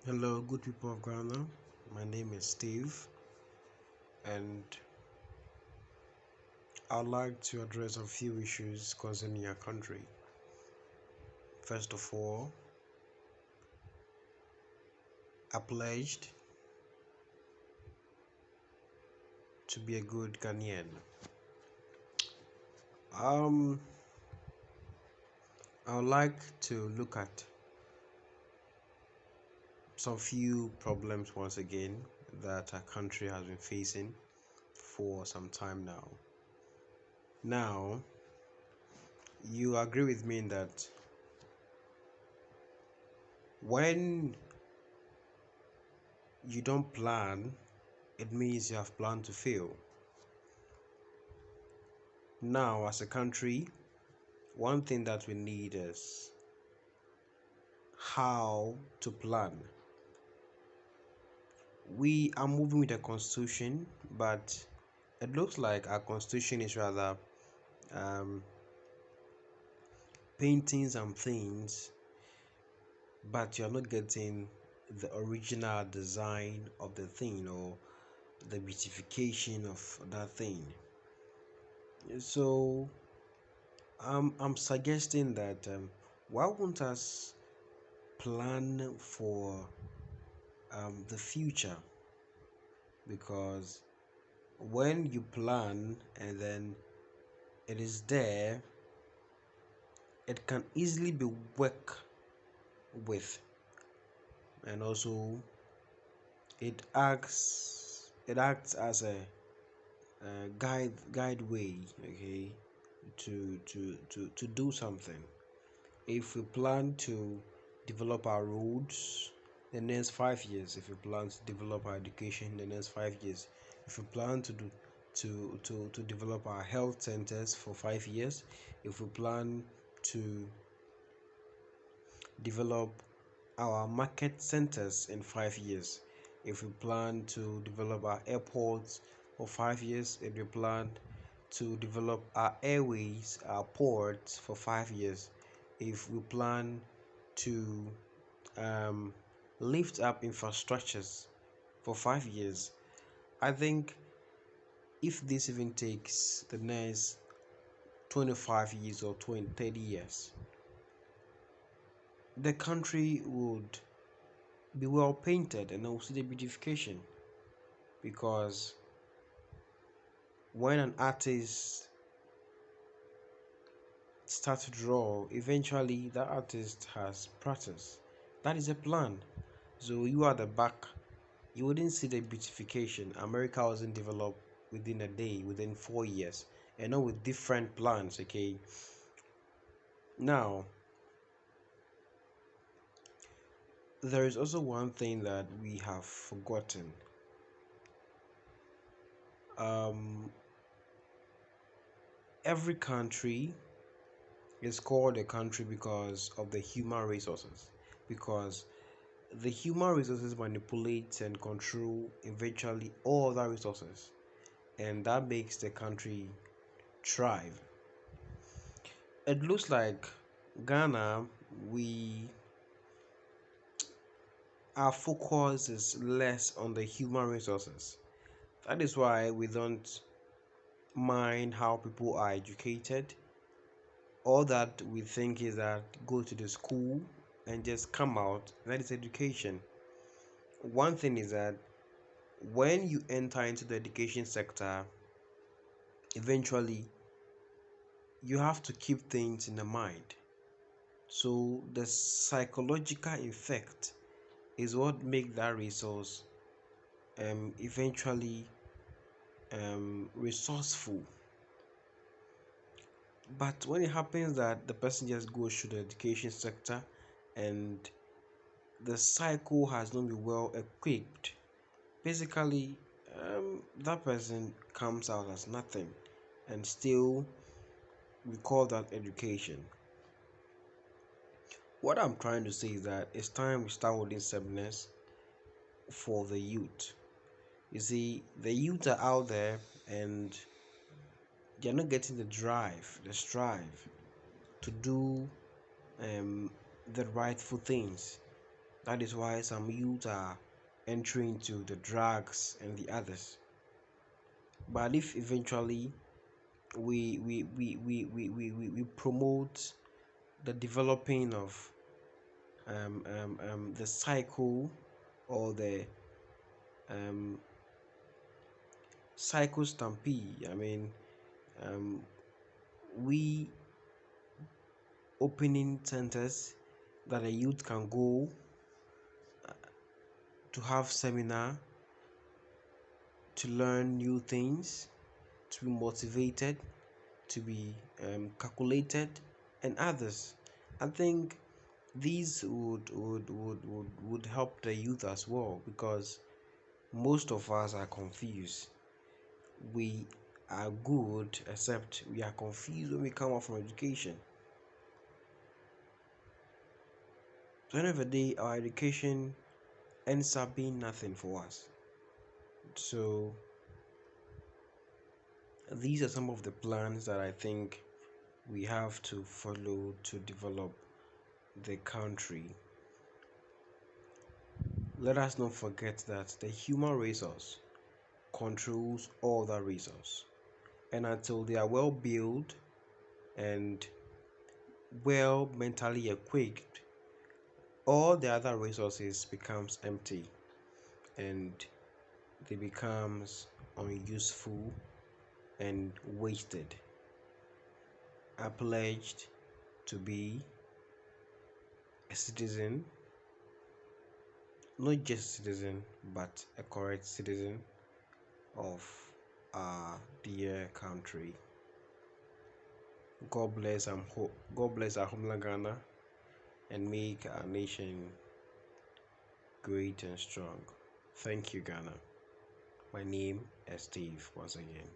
Hello, good people of Ghana. My name is Steve, and I'd like to address a few issues concerning your country. First of all, I pledged to be a good Ghanaian. Um, I would like to look at some few problems once again that our country has been facing for some time now. Now, you agree with me in that when you don't plan, it means you have planned to fail. Now, as a country, one thing that we need is how to plan. We are moving with a constitution, but it looks like our constitution is rather um, painting some things, but you're not getting the original design of the thing or the beautification of that thing. So I'm suggesting that why won't us plan for the future? Because when you plan and then it is there, it can easily be worked with, and also it acts as a guide way, okay, to do something. If we plan to develop our roads the next 5 years, if we plan to develop our education the next 5 years, if we plan to do to develop our health centers for 5 years, if we plan to develop our market centers in 5 years, if we plan to develop our airports for 5 years, if we plan to develop our airways, our ports for 5 years, if we plan to um, lift up infrastructures for 5 years, I think if this even takes the next 25 years or 20, 30 years, the country would be well painted and also the beautification, because when an artist starts to draw, eventually that artist has practice. That is a plan. So you are the back, you wouldn't see the beautification. America wasn't developed within a day, within 4 years, and not with different plans. Okay, now there is also one thing that we have forgotten. um every country is called a country because of the human resources, because the human resources manipulate and control eventually all other resources, and that makes the country thrive. It looks like Ghana, we our focus is less on the human resources. That is why we don't mind how people are educated. All that we think is that go to the school and just come out. That is education. One thing is that when you enter into the education sector, eventually you have to keep things in the mind. So the psychological effect is what make that resource eventually resourceful. But when it happens that the person just goes through the education sector and the cycle has not been well equipped, basically that person comes out as nothing, and still we call that education. What I'm trying to say is that it's time we start holding seminars for the youth. You see, the youth are out there and they're not getting the drive, the strive to do um, the rightful things. That is why some youth are entering into the drugs and the others. But if eventually we promote the developing of the cycle, or the um, cycle stampede, um, we opening centers that the youth can go to have seminar, to learn new things, to be motivated, to be calculated, and others. I think these would help the youth as well, because most of us are confused. We are good, except we are confused when we come out from education. So, at the end of the day, our education ends up being nothing for us. So, these are some of the plans that I think we have to follow to develop the country. Let us not forget that the human resource controls all the resource, and until they are well built and well mentally equipped, all the other resources becomes empty, and they becomes unuseful and wasted. I pledged to be a citizen, not just a citizen, but a correct citizen of our dear country. God bless our homeland Ghana, and make our nation great and strong. Thank you, Ghana. My name is Steve once again.